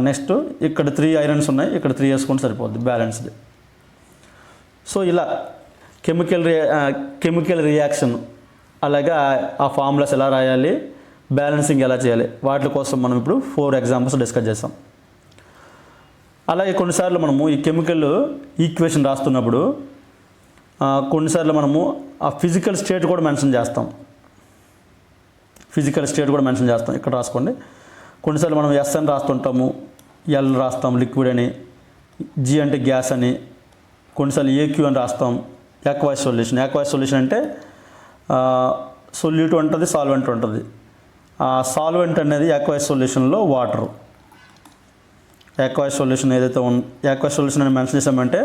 నెక్స్ట్ ఇక్కడ 3 ఐరన్స్ ఉన్నాయి, ఇక్కడ 3 వేసుకుంటే సరిపోద్ది, బ్యాలెన్స్డ్. సో ఇలా కెమికల్ రియాక్షన్ అలాగే ఆ ఫార్ములాస్ ఎలా రాయాలి, బ్యాలెన్సింగ్ ఎలా చేయాలి, వాటి కోసం మనం ఇప్పుడు 4 ఎగ్జాంపుల్స్ డిస్కస్ చేసాం. అలాగే కొన్నిసార్లు మనము ఈ కెమికల్ ఈక్వేషన్ రాస్తున్నప్పుడు కొన్నిసార్లు మనము ఆ ఫిజికల్ స్టేట్ కూడా మెన్షన్ చేస్తాం. ఇక్కడ రాసుకోండి. కొన్నిసార్లు మనం S అని రాస్తుంటాము, L రాస్తాం లిక్విడ్ అని, G అంటే గ్యాస్ అని, కొన్నిసార్లు AQ అని రాస్తాం. యాక్వైస్ సొల్యూషన్ అంటే సొల్యూట్ ఉంటుంది, సాల్వెంట్ ఉంటుంది. ఆ సాల్వెంట్ అనేది యాక్వైస్ సొల్యూషన్లో వాటర్. యాక్వైస్ సొల్యూషన్ అని మెన్షన్ చేసామంటే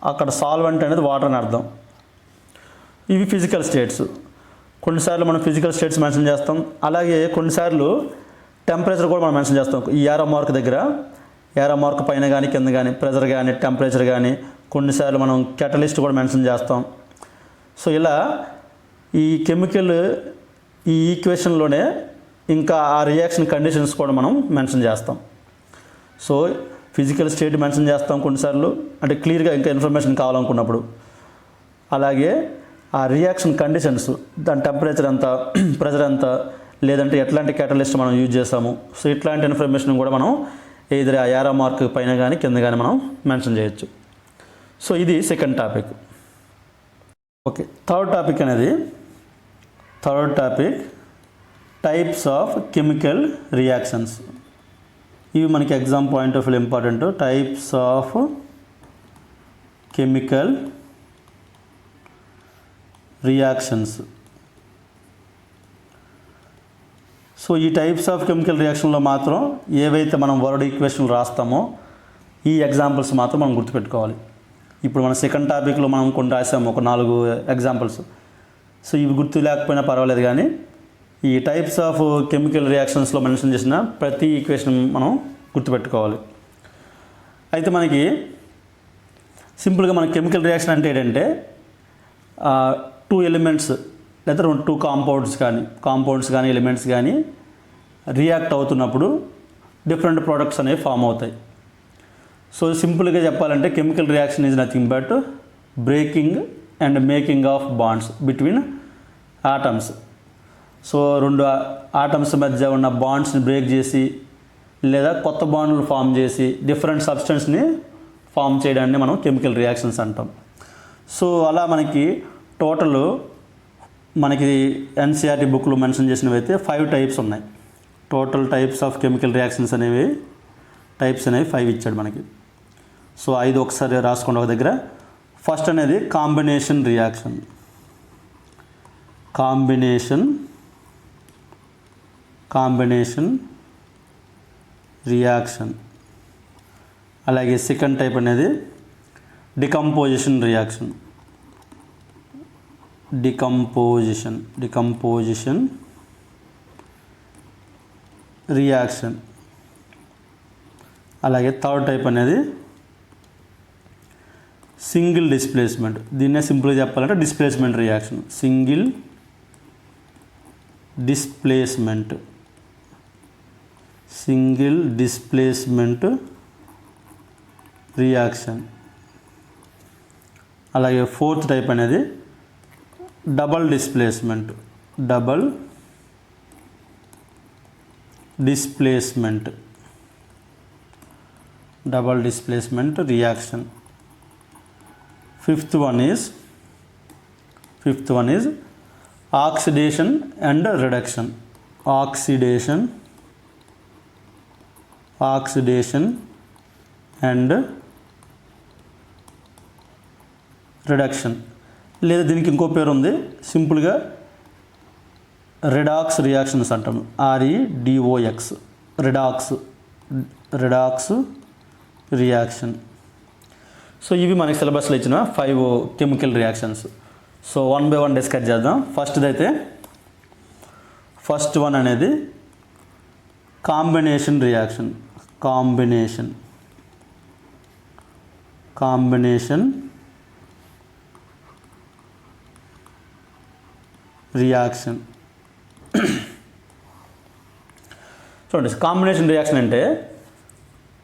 అక్కడ సాల్వెంట్ అనేది వాటర్ అని అర్థం. ఇవి ఫిజికల్ స్టేట్స్. కొన్నిసార్లు మనం ఫిజికల్ స్టేట్స్ మెన్షన్ చేస్తాం. అలాగే కొన్నిసార్లు టెంపరేచర్ కూడా మనం మెన్షన్ చేస్తాం. ఈ ఏరో మార్క్ దగ్గర, ఏరో మార్క్ పైన కానీ కింద కానీ ప్రెజర్ కానీ టెంపరేచర్ కానీ, కొన్నిసార్లు మనం కెటలిస్ట్ కూడా మెన్షన్ చేస్తాం. సో ఇలా ఈ కెమికల్ ఈ ఈక్వేషన్లోనే ఇంకా ఆ రియాక్షన్ కండిషన్స్ కూడా మనం మెన్షన్ చేస్తాం. సో ఫిజికల్ స్టేట్ మెన్షన్ చేస్తాం కొన్నిసార్లు, అంటే క్లియర్గా ఇంకా ఇన్ఫర్మేషన్ కావాలనుకున్నప్పుడు. అలాగే ఆ రియాక్షన్ కండిషన్స్, దాని టెంపరేచర్ ఎంత, ప్రెజర్ ఎంత, లేదంటే ఎట్లాంటి క్యాటలిస్ట్ మనం యూజ్ చేస్తాము. సో ఇట్లాంటి ఇన్ఫర్మేషన్ కూడా మనం ఏదైనా ఆ ఏరో మార్క్ పైన కానీ కింద కానీ మనం మెన్షన్ చేయొచ్చు. సో ఇది second topic. Okay, third topic types of chemical reactions. ఇవి మనకి exam point of view important. Types of chemical reactions. So ఈ టైప్స్ ఆఫ్ కెమికల్ రియాక్షన్లో మాత్రం ఏవైతే మనం వర్డ్ ఈక్వేషన్లు రాస్తామో ఈ ఎగ్జాంపుల్స్ మాత్రం మనం గుర్తుపెట్టుకోవాలి. ఇప్పుడు మన సెకండ్ టాపిక్లో మనం కొన్ని రాసాము, ఒక 4 ఎగ్జాంపుల్స్. సో ఇవి గుర్తు లేకపోయినా పర్వాలేదు, కానీ ఈ టైప్స్ ఆఫ్ కెమికల్ రియాక్షన్స్లో మెన్షన్ చేసిన ప్రతి ఈక్వేషన్ మనం గుర్తుపెట్టుకోవాలి. అయితే మనకి సింపుల్గా మన కెమికల్ రియాక్షన్ అంటే ఏంటంటే 2 ఎలిమెంట్స్ లేదా 2 కాంపౌండ్స్ కానీ ఎలిమెంట్స్ కానీ రియాక్ట్ అవుతున్నప్పుడు డిఫరెంట్ ప్రోడక్ట్స్ అనేవి ఫామ్ అవుతాయి. సో సింపుల్గా చెప్పాలంటే chemical reaction is nothing but breaking and making of wands between atoms. So 2 atoms మధ్య ఉన్న బాండ్స్ని బ్రేక్ చేసి లేదా కొత్త బాండ్లు ఫామ్ చేసి డిఫరెంట్ సబ్స్టెన్స్ని ఫామ్ చేయడాన్ని మనం కెమికల్ రియాక్షన్స్ అంటాం. సో అలా మనకి టోటల్ మనకి ఎన్సీఆర్టీ బుక్లో మెన్షన్ చేసినవి అయితే 5 టైప్స్ ఉన్నాయి. Total types of chemical reactions అనేవి 5 ఇచ్చాడు మనకి. సో 5 ఒకసారి రాసుకోండి ఒక దగ్గర. ఫస్ట్ అనేది కాంబినేషన్ రియాక్షన్. రియాక్షన్. అలాగే సెకండ్ టైప్ అనేది డికంపోజిషన్ రియాక్షన్. Decomposition reaction. అలాగే థర్డ్ టైప్ అనేది సింగిల్ డిస్ప్లేస్మెంట్. దీన్నే సింపుల్గా చెప్పాలంటే displacement reaction. Single displacement reaction. అలాగే ఫోర్త్ టైప్ అనేది double displacement reaction. Fifth one is oxidation and reduction. Oxidation and reduction. లేదా దీనికి ఇంకో పేరు ఉంది, సింపుల్గా రెడాక్స్ రియాక్షన్స్ అంటాము. REDOX redox reaction. సో ఇవి మనకి సిలబస్లో ఇచ్చిన 5 chemical reactions. So 1 by 1 discuss చేద్దాం. ఫస్ట్ వన్ అనేది కాంబినేషన్ రియాక్షన్. Combination reaction. చూడండి, కాంబినేషన్ రియాక్షన్ అంటే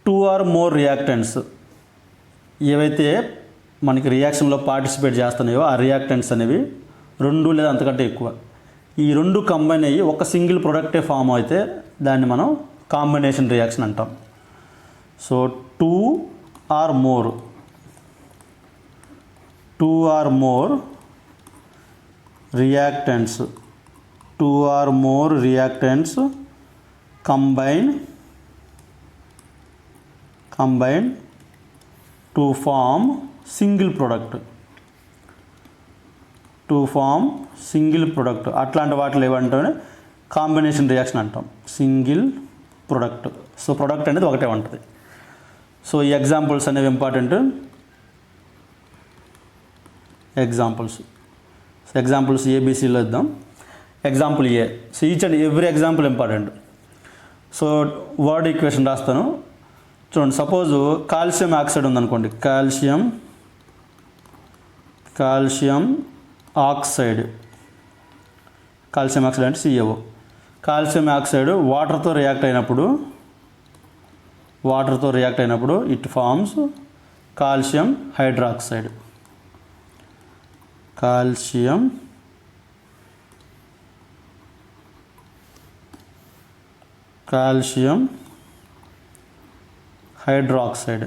2 or more రియాక్టెంట్స్ ఏవైతే మనకి రియాక్షన్లో పార్టిసిపేట్ చేస్తున్నాయో ఆ రియాక్టెంట్స్ అనేవి 2 లేదా అంతకంటే ఎక్కువ, ఈ 2 కంబైన్ అయ్యి ఒక సింగిల్ ప్రొడక్టే ఫామ్ అయితే దాన్ని మనం కాంబినేషన్ రియాక్షన్ అంటాం. So 2 or more reactants combine to form single product. అట్లాంటి వాటిలో ఏమంటే కాంబినేషన్ రియాక్షన్ అంటాం. Single product. సో ప్రొడక్ట్ అనేది ఒకటే ఉంటుంది. సో ఈ ఎగ్జాంపుల్స్ అనేవి ఇంపార్టెంట్. ఎగ్జాంపుల్స్ ABCలో ఇద్దాం. Example A. So each and every example important. So word equation రాస్తాను చూడండి. సపోజు కాల్షియం ఆక్సైడ్ ఉందనుకోండి. కాల్షియం ఆక్సైడ్ అంటే CaO. కాల్షియం ఆక్సైడ్ వాటర్తో రియాక్ట్ అయినప్పుడు it forms calcium hydroxide. Calcium hydroxide.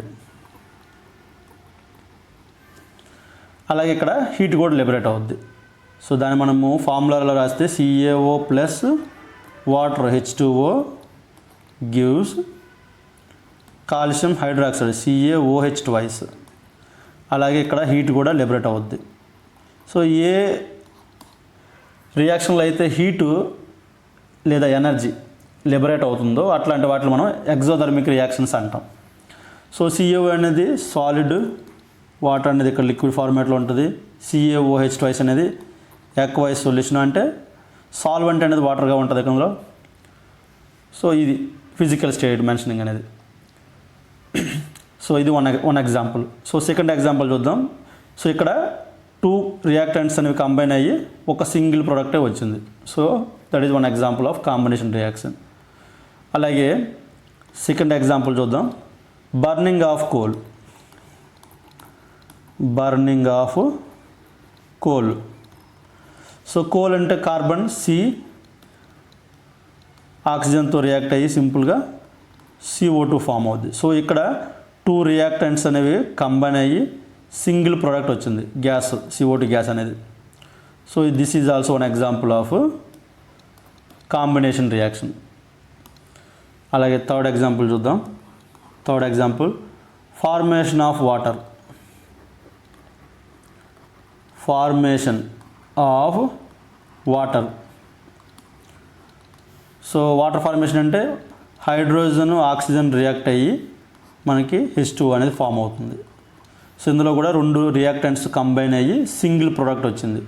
అలాగే ఇక్కడ హీట్ కూడా లిబరేట్ అవుద్ది. సో దాన్ని మనము ఫార్ములాలో రాస్తే CaO+ water H2O gives calcium hydroxide CaOH twice. అలాగే ఇక్కడ హీట్ కూడా లిబరేట్ అవుద్ది. సో ఏ రియాక్షన్లో అయితే హీటు లేదా ఎనర్జీ లిబరేట్ అవుతుందో అట్లాంటి వాటిని మనం ఎగ్జోథర్మిక్ రియాక్షన్స్ అంటాం. సో CaO అనేది సాలిడ్, వాటర్ అనేది ఇక్కడ లిక్విడ్ ఫార్మేట్లో ఉంటుంది. CaOH ట్వైస్ అనేది ఎక్వైస్ సొల్యూషన్, అంటే సాల్వెంట్ అనేది వాటర్గా ఉంటుంది ఇక్కడ. సో ఇది ఫిజికల్ స్టేట్ మెన్షనింగ్ అనేది. సో ఇది one example. So second example చూద్దాం. సో ఇక్కడ 2 రియాక్టెంట్స్ అనేవి కంబైన్ అయ్యి ఒక సింగిల్ ప్రోడక్టే వచ్చింది. So that is one example of combination reaction. అలాగే సెకండ్ ఎగ్జాంపుల్ చూద్దాం. Burning of coal. Burning of coal. So coal అంటే కార్బన్ C ఆక్సిజన్తో రియాక్ట్ అయ్యి సింపుల్గా CO2 ఫామ్ అవుద్ది. సో ఇక్కడ 2 రియాక్టెంట్స్ అనేవి కంబైన్ అయ్యి సింగిల్ ప్రోడక్ట్ వచ్చింది, గ్యాస్, CO2 గ్యాస్ అనేది. So this is also one example of combination reaction. అలాగే థర్డ్ ఎగ్జాంపుల్ చూద్దాం. Third example formation of water. Formation of water. So water formation అంటే hydrogen oxygen react అయ్యి మనకి H2O అనేది form అవుతుంది. So ఇందులో కూడా 2 రియాక్టెంట్స్ కంబైన్ అయ్యి సింగిల్ ప్రోడక్ట్ వచ్చింది.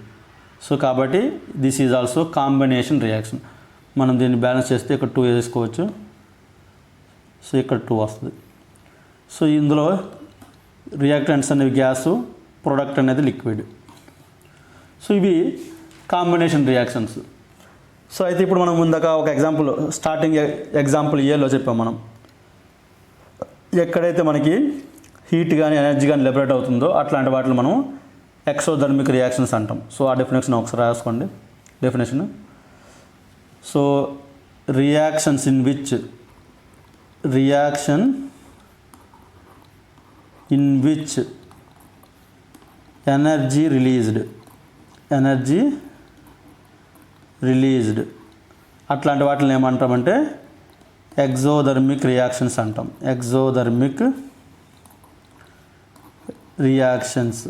సో కాబట్టి this is also combination reaction. మనం దీన్ని బ్యాలెన్స్ చేస్తే ఇక్కడ 2 వేసుకోవచ్చు. సో ఇక్కడ 2 వస్తుంది. సో ఇందులో రియాక్టెంట్స్ అనేవి గ్యాసు, ప్రోడక్ట్ అనేది లిక్విడ్. సో ఇవి కాంబినేషన్ రియాక్షన్స్. సో అయితే ఇప్పుడు మనం ముందుగా ఒక ఎగ్జాంపుల్, స్టార్టింగ్ ఎగ్జాంపుల్ ఏలో చెప్పాం మనం. ఎక్కడైతే మనకి హీట్ కానీ ఎనర్జీ కానీ లిబరేట్ అవుతుందో అట్లాంటి వాటిని మనం ఎక్సోథర్మిక్ రియాక్షన్స్ అంటాం. సో ఆ డెఫినేషన్ ఒకసారి రాసుకోండి. Definition. So reactions in which energy released అట్లాంటి వాటిని ఏమంటామంటే ఎగ్జోథర్మిక్ రియాక్షన్స్ అంటాం. Exothermic reactions.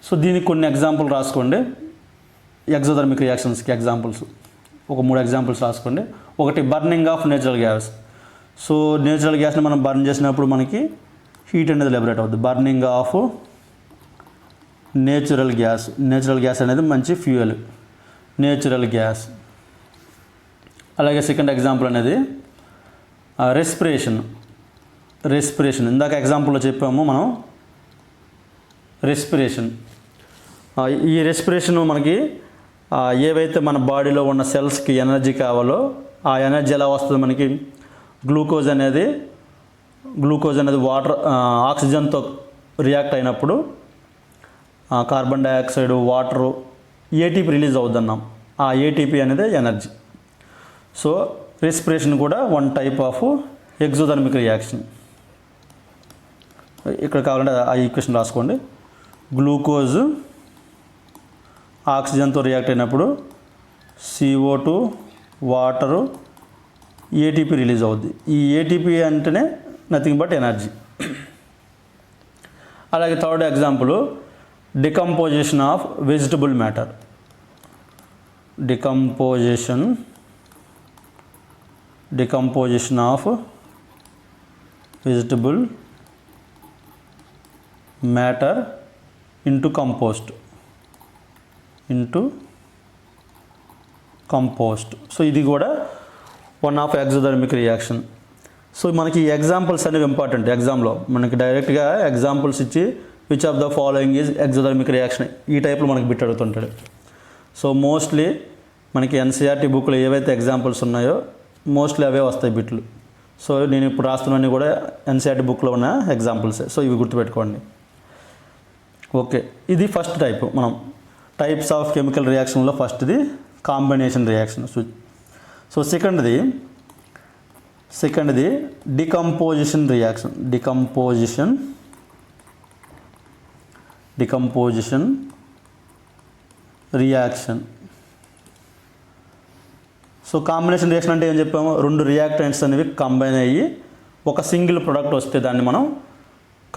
సో దీనికి కొన్ని ఎగ్జాంపుల్ రాసుకోండి. ఎగ్జోథర్మిక్ రియాక్షన్స్కి ఎగ్జాంపుల్స్ ఒక 3 ఎగ్జాంపుల్స్ రాసుకోండి. ఒకటి burning of natural gas. So natural గ్యాస్ని మనం బర్న్ చేసినప్పుడు మనకి హీట్ అనేది లిబరేట్ అవుతుంది. బర్నింగ్ ఆఫ్ నేచురల్ గ్యాస్ అనేది మంచి ఫ్యూయల్, నేచురల్ గ్యాస్. అలాగే సెకండ్ ఎగ్జాంపుల్ అనేది రెస్పిరేషన్. ఇందాక ఎగ్జాంపుల్లో చెప్పాము మనం రెస్పిరేషన్. ఈ రెస్పిరేషన్ మనకి ఏవైతే మన బాడీలో ఉన్న సెల్స్కి ఎనర్జీ కావాలో ఆ ఎనర్జీ ఎలా వస్తుంది మనకి? గ్లూకోజ్ అనేది వాటర్ ఆక్సిజన్తో రియాక్ట్ అయినప్పుడు carbon dioxide, water, ATP release అవుద్దన్నాం. ఆ ATP అనేది ఎనర్జీ. సో రెస్పిరేషన్ కూడా one type of exothermic reaction. ఇక్కడ కావాలంటే ఆ ఈక్వేషన్ రాసుకోండి. గ్లూకోజ్ ఆక్సిజన్తో రియాక్ట్ అయినప్పుడు CO2, వాటరు, ATP రిలీజ్ అవుద్ది. ఈ ATP అంటేనే నథింగ్ బట్ ఎనర్జీ. అలాగే third example decomposition of vegetable matter. Decomposition of vegetable matter into compost. So ఇది కూడా one of exothermic reaction. So మనకి ఈ ఎగ్జాంపుల్స్ అనేవి ఇంపార్టెంట్. ఎగ్జామ్లో మనకి డైరెక్ట్గా ఎగ్జాంపుల్స్ ఇచ్చి which of the following is exothermic reaction ఈ టైప్లో మనకి బిట్ అడుగుతుంటాడు. సో మోస్ట్లీ మనకి NCERT బుక్లో ఏవైతే ఎగ్జాంపుల్స్ ఉన్నాయో మోస్ట్లీ అవే వస్తాయి బిట్లు. సో నేను ఇప్పుడు రాస్తున్నవన్నీ కూడా NCERT బుక్లో ఉన్న ఎగ్జాంపుల్సే. సో ఇవి గుర్తుపెట్టుకోండి. ఓకే, ఇది ఫస్ట్ టైప్. మనం టైప్స్ ఆఫ్ కెమికల్ రియాక్షన్లో ఫస్ట్ది కాంబినేషన్ రియాక్షన్. సో సెకండ్ది decomposition reaction. Decomposition reaction. So combination reaction అంటే ఏం చెప్పాము, రెండు రియాక్టెంట్స్ అనేవి కంబైన్ అయ్యి ఒక సింగిల్ ప్రోడక్ట్ వస్తే దాన్ని మనం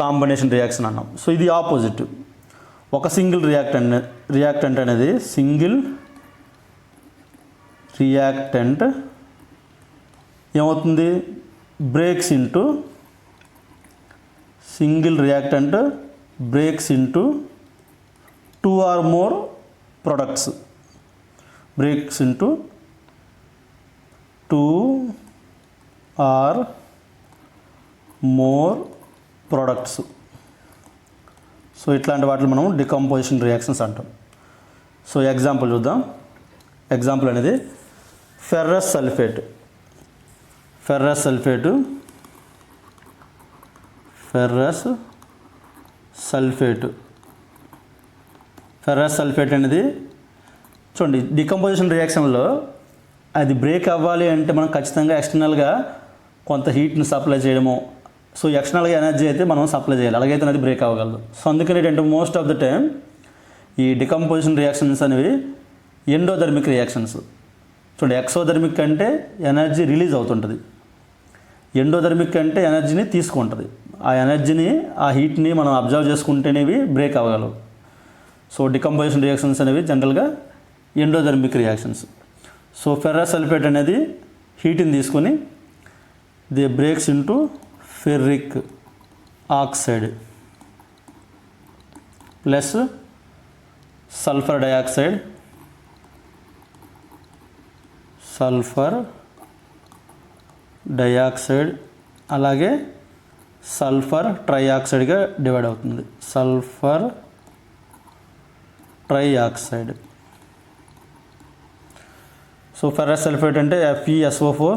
కాంబినేషన్ రియాక్షన్ అన్నాం. సో ఇది ఆపోజిట్. ఒక సింగిల్ రియాక్టెంట్ అనేది సింగిల్ రియాక్టెంట్ ఏమవుతుంది, breaks into single reactant breaks into 2 or more products, breaks into 2 or more products. So ఇట్లాంటి వాటిని మనం డికంపోజిషన్ రియాక్షన్స్ అంటాం. సో ఎగ్జాంపుల్ చూద్దాం. ఎగ్జాంపుల్ అనేది ఫెర్రస్ సల్ఫేట్. ఫెర్రస్ సల్ఫేట్ అనేది చూడండి, డికంపోజిషన్ రియాక్షన్లో అది బ్రేక్ అవ్వాలి అంటే మనం ఖచ్చితంగా ఎక్స్టర్నల్గా కొంత హీట్ని సప్లై చేయడము, సో ఎక్స్టర్నల్గా ఎనర్జీ అయితే మనం సప్లై చేయాలి, అలాగైతే అది బ్రేక్ అవ్వగలదు. సో అందుకని ఏంటంటే మోస్ట్ ఆఫ్ ద టైం ఈ డికంపోజిషన్ రియాక్షన్స్ అనేవి ఎండోథర్మిక్ రియాక్షన్స్. చూడండి, ఎక్సోథర్మిక్ అంటే ఎనర్జీ రిలీజ్ అవుతుంటుంది, ఎండోథర్మిక్ అంటే ఎనర్జీని తీసుకుంటుంది. ఆ ఎనర్జీని, ఆ హీట్ని మనం అబ్జర్వ్ చేసుకుంటేనేవి బ్రేక్ అవ్వగలవు. సో డికంపోజిషన్ రియాక్షన్స్ అనేవి జనరల్గా endothermic reactions. So ferrous sulphate అనేది హీట్ని తీసుకొని the breaks into ferric oxide plus sulphur dioxide అలాగే సల్ఫర్ ట్రైఆక్సైడ్గా డివైడ్ అవుతుంది. Sulphur trioxide. So ferrous sulphate అంటే FeSO4,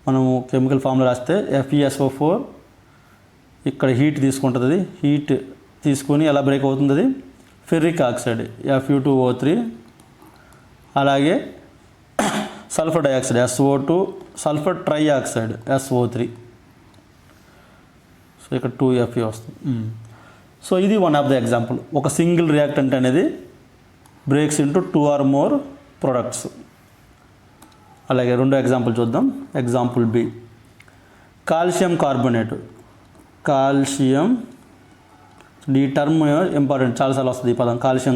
మనము కెమికల్ ఫామ్లో రాస్తే FeSO4 ఇక్కడ హీట్ తీసుకుంటుంది, హీట్ తీసుకొని ఎలా బ్రేక్ అవుతుంది, ఫెర్రిక్ ఆక్సైడ్ Fu2O3 అలాగే sulphur dioxide SO2, sulphur trioxide SO3. So ఇక్కడ 2Fe వస్తుంది. సో ఇది వన్ ఆఫ్ ద ఎగ్జాంపుల్. ఒక సింగిల్ రియాక్టెంట్ అనేది breaks into 2 or more products. అలాగే రెండో ఎగ్జాంపుల్ చూద్దాం. Example B, calcium carbonate. Calcium, ఈ టర్మ్ ఇంపార్టెంట్, చాలాసార్లు వస్తుంది ఈ పదం, కాల్షియం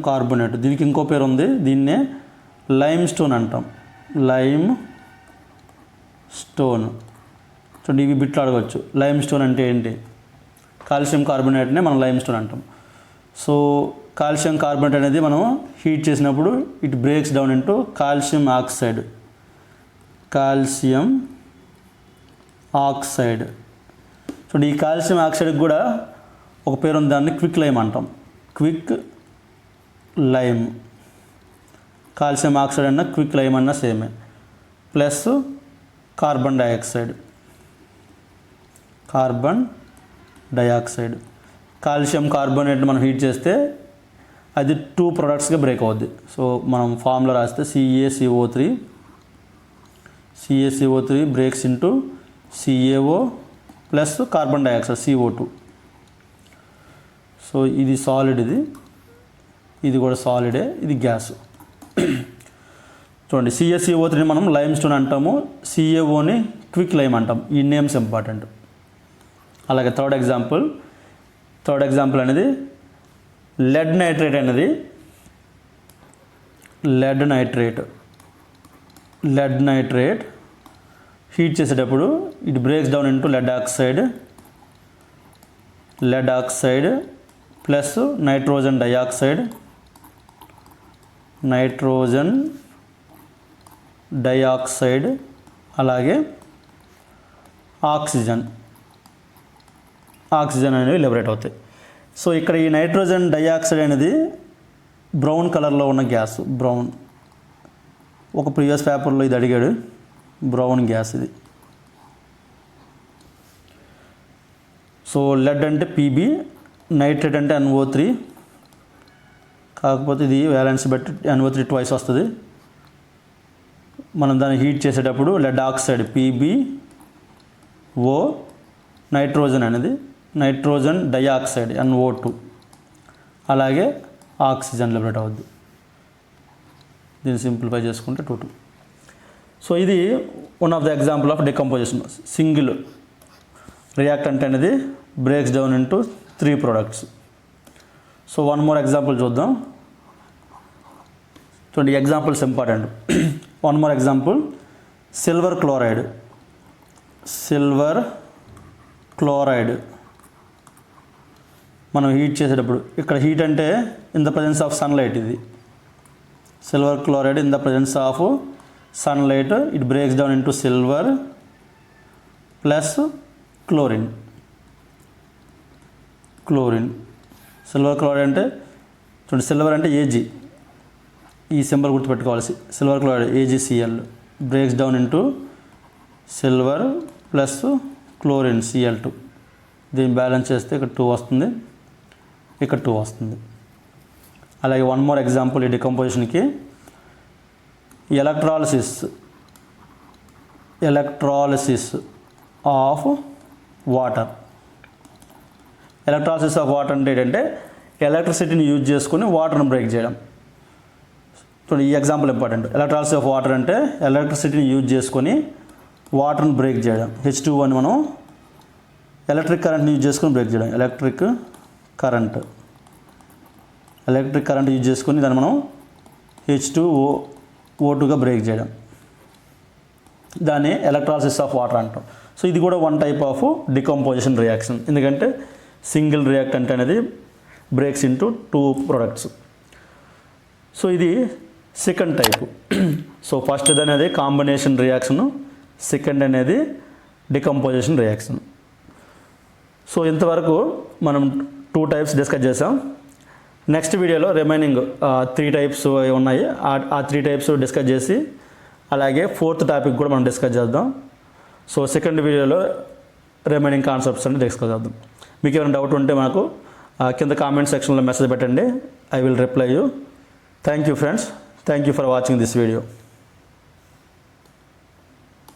కార్బోనేట్. దీనికి ఇంకో పేరు ఉంది, దీన్నే లైమ్ స్టోన్ అంటాం. Lime stone. చూడండి, ఇవి బిట్లు అడగవచ్చు, లైమ్ స్టోన్ అంటే ఏంటి. కాల్షియం కార్బోనేట్నే మనం లైమ్ స్టోన్ అంటాం. సో కాల్షియం కార్బోనేట్ అనేది మనం హీట్ చేసినప్పుడు it breaks down into calcium oxide. చూడండి, ఈ కాల్షియం ఆక్సైడ్కి కూడా ఒక పేరు ఉంది, దాన్ని క్విక్ లైమ్ అంటాం. Quicklime. కాల్షియం ఆక్సైడ్ అన్న క్విక్ లైమ్ అన్న సేమే. Plus carbon dioxide. Calcium carbonate మనం హీట్ చేస్తే అది 2 ప్రొడక్ట్స్గా బ్రేక్ అవుద్ది. సో మనం ఫార్ములా రాస్తే CaCO3 breaks into CaO plus carbon dioxide CO2. So ఇది సాలిడ్, ఇది కూడా సాలిడే, ఇది గ్యాస్. చూడండి, CaCO3ని మనం లైమ్ స్టోన్ అంటాము, CaOని క్విక్ లైమ్ అంటాం. ఈ నేమ్స్ ఇంపార్టెంట్. అలాగే థర్డ్ ఎగ్జాంపుల్ అనేది లెడ్ నైట్రేట్ హీట్ చేసేటప్పుడు it breaks down into lead oxide plus nitrogen dioxide అలాగే ఆక్సిజన్ అనేవి లిబరేట్ అవుతాయి. సో ఇక్కడ ఈ నైట్రోజన్ డయాక్సైడ్ అనేది బ్రౌన్ కలర్లో ఉన్న గ్యాస్. బ్రౌన్, ఒక ప్రీవియస్ పేపర్లో ఇది అడిగాడు, బ్రౌన్ గ్యాస్ ఇది. సో లెడ్ అంటే Pb, నైట్రేట్ అంటే NO3, కాకపోతే ఇది వ్యాలెన్స్ బట్టి NO3 ట్వైస్ వస్తుంది. మనం దాన్ని హీట్ చేసేటప్పుడు లెడ్ ఆక్సైడ్ PbO, నైట్రోజన్ అనేది నైట్రోజన్ డయాక్సైడ్ NO2 అలాగే ఆక్సిజన్ లిబరేట్ అవుద్ది. దీన్ని సింప్లిఫై చేసుకుంటే 2. సో ఇది one of the example of decomposition. Single reactant అనేది breaks down into 3 products. So one more example చూద్దాం. చూడండి, examples important. One more example, silver chloride మనం హీట్ చేసేటప్పుడు, ఇక్కడ హీట్ అంటే in the presence of sunlight. ఇది silver chloride in the presence of sunlight it breaks down into silver plus chlorine. Silver chloride అంటే చూడండి, silver అంటే Ag, ఈ symbol గుర్తుపెట్టుకోవాలి. Silver chloride AgCl breaks down into silver plus chlorine Cl2. దీన్ని balance చేస్తే ఇక్కడ 2 వస్తుంది, ఇక్కడ 2 వస్తుంది. అలాగే వన్ మోర్ ఎగ్జాంపుల్ ఈ డికంపోజిషన్కి, electrolysis of water. Electrolysis of water అంటే ఏంటంటే ఎలక్ట్రిసిటీని యూజ్ చేసుకుని వాటర్ని బ్రేక్ చేయడం. చూడండి, ఈ example important. Electrolysis of water అంటే ఎలక్ట్రిసిటీని యూజ్ చేసుకొని వాటర్ని బ్రేక్ చేయడం. H2O అని మనం ఎలక్ట్రిక్ కరెంట్ని యూజ్ చేసుకొని బ్రేక్ చేయడం. ఎలక్ట్రిక్ కరెంట్ యూజ్ చేసుకొని దాన్ని మనం H2O2గా బ్రేక్ చేయడం. దాన్ని ఎలక్ట్రాలిసిస్ ఆఫ్ వాటర్ అంటాం. సో ఇది కూడా one type of decomposition reaction, ఎందుకంటే సింగిల్ రియాక్టెంట్ అనేది బ్రేక్స్ ఇంటూ 2 products. సో ఇది సెకండ్ టైపు. సో ఫస్ట్ అనేది కాంబినేషన్ రియాక్షను, సెకండ్ అనేది డికంపోజిషన్ రియాక్షన్. సో ఇంతవరకు మనం 2 types డిస్కస్ చేసాం. నెక్స్ట్ వీడియోలో రిమైనింగ్ 3 types ఉన్నాయి. ఆ 3 types డిస్కస్ చేసి అలాగే 4th టాపిక్ కూడా మనం డిస్కస్ చేద్దాం. సో సెకండ్ వీడియోలో రిమైనింగ్ కాన్సెప్ట్స్ అన్ని డిస్కస్ చేద్దాం. మీకు ఏమైనా డౌట్ ఉంటే మాకు కింద కామెంట్ సెక్షన్లో మెసేజ్ పెట్టండి. I will reply you. Thank you friends. Thank you for watching this video.